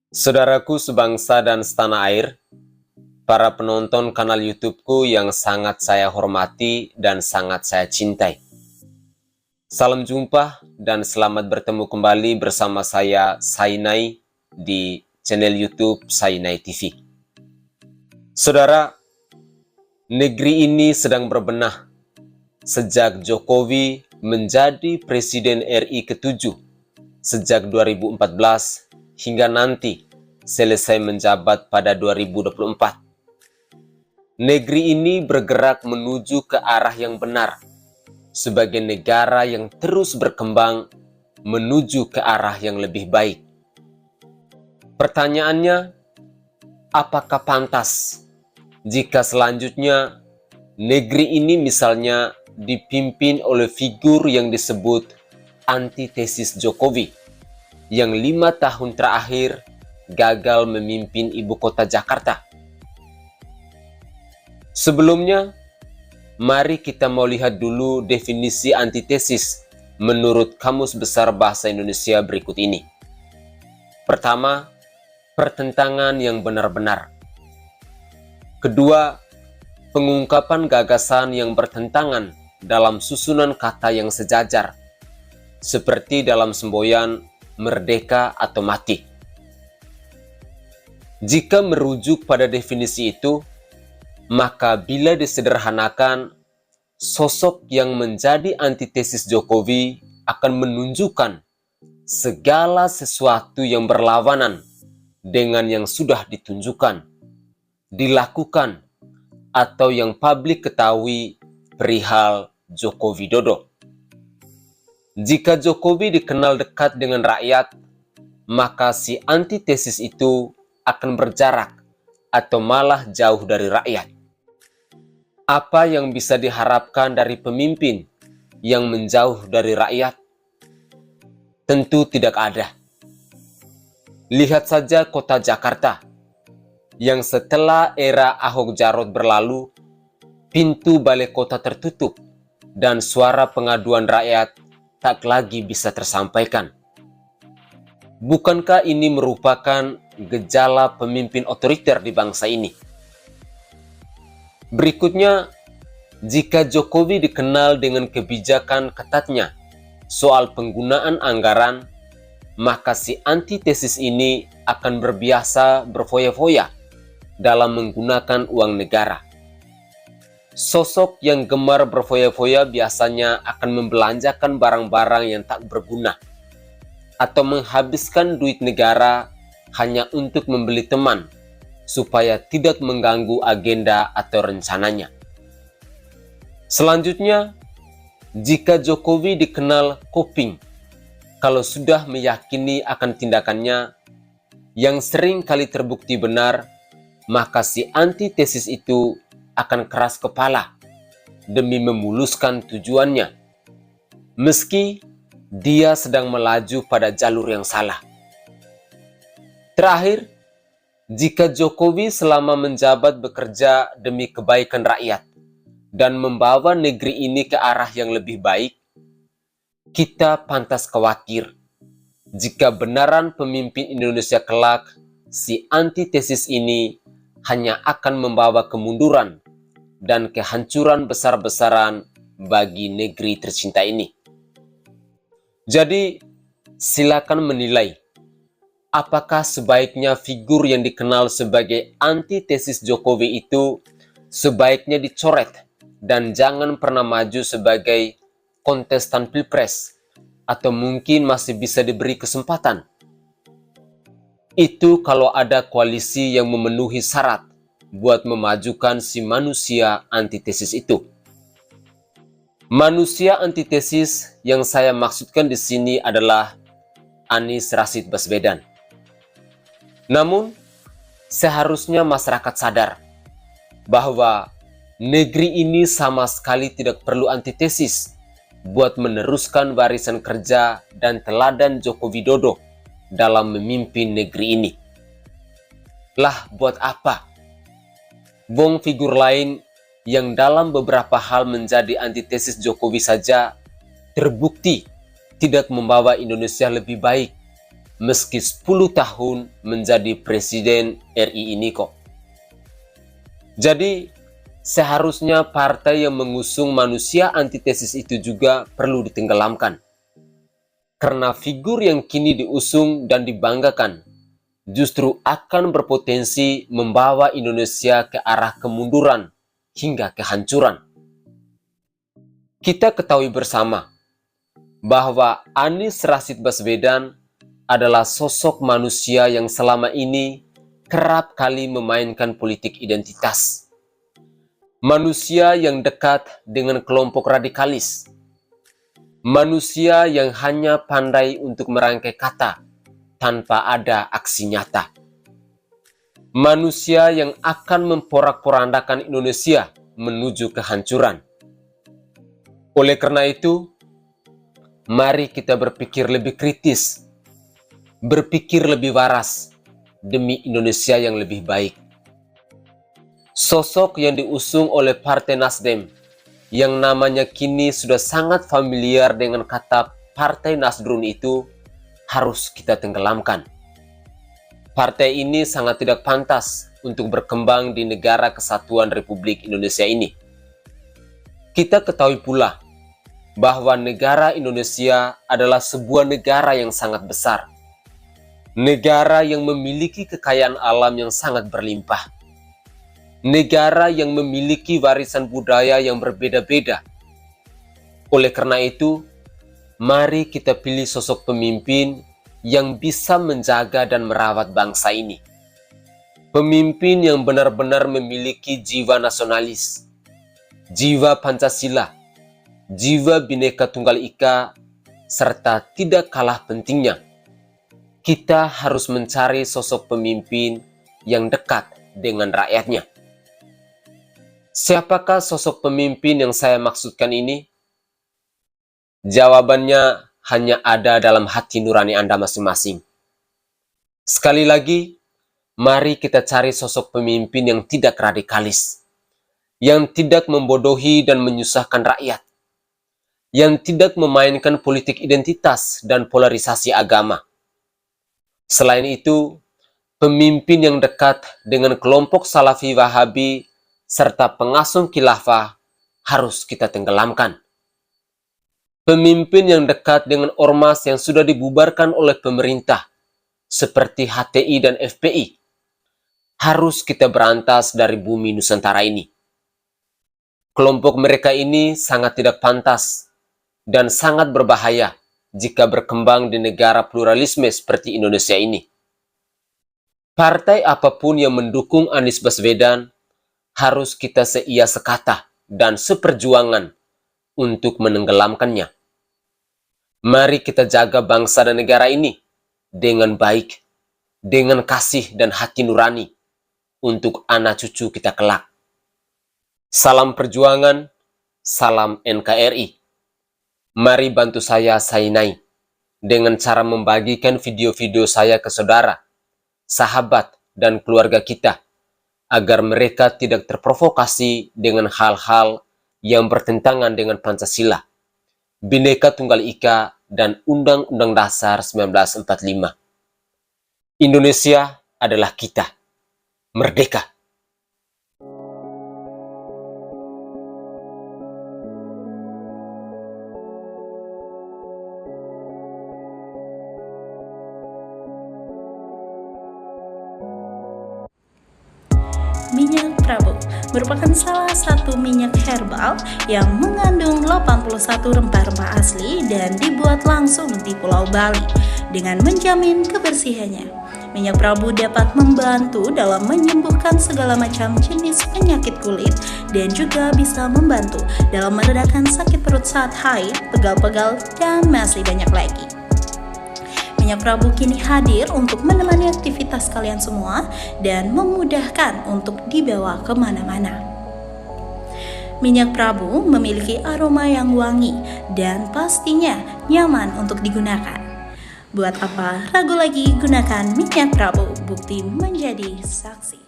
Saudaraku sebangsa dan setanah air, para penonton kanal YouTube-ku yang sangat saya hormati dan sangat saya cintai. Salam jumpa dan selamat bertemu kembali bersama saya Sainai di channel YouTube Sainai TV. Saudara, negeri ini sedang berbenah sejak Jokowi menjadi Presiden RI ke-7 sejak 2014 hingga nanti selesai menjabat pada 2024. Negeri ini bergerak menuju ke arah yang benar, sebagai negara yang terus berkembang menuju ke arah yang lebih baik. Pertanyaannya, apakah pantas jika selanjutnya negeri ini misalnya dipimpin oleh figur yang disebut antitesis Jokowi, yang 5 tahun terakhir gagal memimpin ibu kota Jakarta? Sebelumnya, mari kita mau lihat dulu definisi antitesis menurut Kamus Besar Bahasa Indonesia berikut ini. Pertama, pertentangan yang benar-benar. Kedua, pengungkapan gagasan yang bertentangan dalam susunan kata yang sejajar, seperti dalam semboyan merdeka atau mati. Jika merujuk pada definisi itu, maka bila disederhanakan, sosok yang menjadi antitesis Jokowi akan menunjukkan segala sesuatu yang berlawanan dengan yang sudah ditunjukkan, dilakukan, atau yang publik ketahui perihal Joko Widodo. Jika Jokowi dikenal dekat dengan rakyat, maka si antitesis itu akan berjarak atau malah jauh dari rakyat. Apa yang bisa diharapkan dari pemimpin yang menjauh dari rakyat? Tentu tidak ada. Lihat saja kota Jakarta, yang setelah era Ahok Jarot berlalu, pintu balai kota tertutup dan suara pengaduan rakyat tak lagi bisa tersampaikan. Bukankah ini merupakan gejala pemimpin otoriter di bangsa ini? Berikutnya, jika Jokowi dikenal dengan kebijakan ketatnya soal penggunaan anggaran, maka si antitesis ini akan berbiasa berfoya-foya dalam menggunakan uang negara. Sosok yang gemar berfoya-foya biasanya akan membelanjakan barang-barang yang tak berguna atau menghabiskan duit negara hanya untuk membeli teman, supaya tidak mengganggu agenda atau rencananya. Selanjutnya, jika Jokowi dikenal koping, kalau sudah meyakini akan tindakannya yang sering kali terbukti benar, maka si antitesis itu akan keras kepala demi memuluskan tujuannya, meski dia sedang melaju pada jalur yang salah. Terakhir, jika Jokowi selama menjabat bekerja demi kebaikan rakyat dan membawa negeri ini ke arah yang lebih baik, kita pantas khawatir jika benaran pemimpin Indonesia kelak, si antitesis ini hanya akan membawa kemunduran dan kehancuran besar-besaran bagi negeri tercinta ini. Jadi, silakan menilai, apakah sebaiknya figur yang dikenal sebagai antitesis Jokowi itu sebaiknya dicoret dan jangan pernah maju sebagai kontestan pilpres, atau mungkin masih bisa diberi kesempatan? Itu kalau ada koalisi yang memenuhi syarat buat memajukan si manusia antitesis itu. Manusia antitesis yang saya maksudkan di sini adalah Anies Rashid Baswedan. Namun, seharusnya masyarakat sadar bahwa negeri ini sama sekali tidak perlu antitesis buat meneruskan barisan kerja dan teladan Joko Widodo dalam memimpin negeri ini. Lah, buat apa? Wong figur lain yang dalam beberapa hal menjadi antitesis Jokowi saja terbukti tidak membawa Indonesia lebih baik meski 10 tahun menjadi Presiden RI ini kok. Jadi, seharusnya partai yang mengusung manusia antitesis itu juga perlu ditenggelamkan. Karena figur yang kini diusung dan dibanggakan justru akan berpotensi membawa Indonesia ke arah kemunduran hingga kehancuran. Kita ketahui bersama bahwa Anies Rashid Baswedan adalah sosok manusia yang selama ini kerap kali memainkan politik identitas. Manusia yang dekat dengan kelompok radikalis. Manusia yang hanya pandai untuk merangkai kata tanpa ada aksi nyata. Manusia yang akan memporak-porandakan Indonesia menuju kehancuran. Oleh karena itu, mari kita berpikir lebih kritis, berpikir lebih waras demi Indonesia yang lebih baik. Sosok yang diusung oleh Partai Nasdem, yang namanya kini sudah sangat familiar dengan kata Partai Nasdrun itu, harus kita tenggelamkan. Partai ini sangat tidak pantas untuk berkembang di negara kesatuan Republik Indonesia ini. Kita ketahui pula bahwa negara Indonesia adalah sebuah negara yang sangat besar. Negara yang memiliki kekayaan alam yang sangat berlimpah. Negara yang memiliki warisan budaya yang berbeda-beda. Oleh karena itu, mari kita pilih sosok pemimpin yang bisa menjaga dan merawat bangsa ini. Pemimpin yang benar-benar memiliki jiwa nasionalis, jiwa Pancasila, jiwa Bhinneka Tunggal Ika, serta tidak kalah pentingnya, kita harus mencari sosok pemimpin yang dekat dengan rakyatnya. Siapakah sosok pemimpin yang saya maksudkan ini? Jawabannya hanya ada dalam hati nurani Anda masing-masing. Sekali lagi, mari kita cari sosok pemimpin yang tidak radikalis, yang tidak membodohi dan menyusahkan rakyat, yang tidak memainkan politik identitas dan polarisasi agama. Selain itu, pemimpin yang dekat dengan kelompok Salafi Wahabi serta pengasuh khilafah harus kita tenggelamkan. Pemimpin yang dekat dengan ormas yang sudah dibubarkan oleh pemerintah, seperti HTI dan FPI, harus kita berantas dari bumi Nusantara ini. Kelompok mereka ini sangat tidak pantas dan sangat berbahaya jika berkembang di negara pluralisme seperti Indonesia ini. Partai apapun yang mendukung Anies Baswedan harus kita seia sekata dan seperjuangan untuk menenggelamkannya. Mari kita jaga bangsa dan negara ini dengan baik, dengan kasih dan hati nurani untuk anak cucu kita kelak. Salam perjuangan, salam NKRI. Mari bantu saya Sainai dengan cara membagikan video-video saya ke saudara, sahabat, dan keluarga kita, agar mereka tidak terprovokasi dengan hal-hal yang bertentangan dengan Pancasila, Bhinneka Tunggal Ika, dan Undang-Undang Dasar 1945. Indonesia adalah kita. Merdeka! Minyak Prabu merupakan salah satu minyak herbal yang mengandung 81 rempah-rempah asli dan dibuat langsung di Pulau Bali dengan menjamin kebersihannya. Minyak Prabu dapat membantu dalam menyembuhkan segala macam jenis penyakit kulit dan juga bisa membantu dalam meredakan sakit perut saat haid, pegal-pegal, dan masih banyak lagi. Minyak Prabu kini hadir untuk menemani aktivitas kalian semua dan memudahkan untuk dibawa kemana-mana. Minyak Prabu memiliki aroma yang wangi dan pastinya nyaman untuk digunakan. Buat apa ragu lagi, gunakan minyak Prabu, bukti menjadi saksi.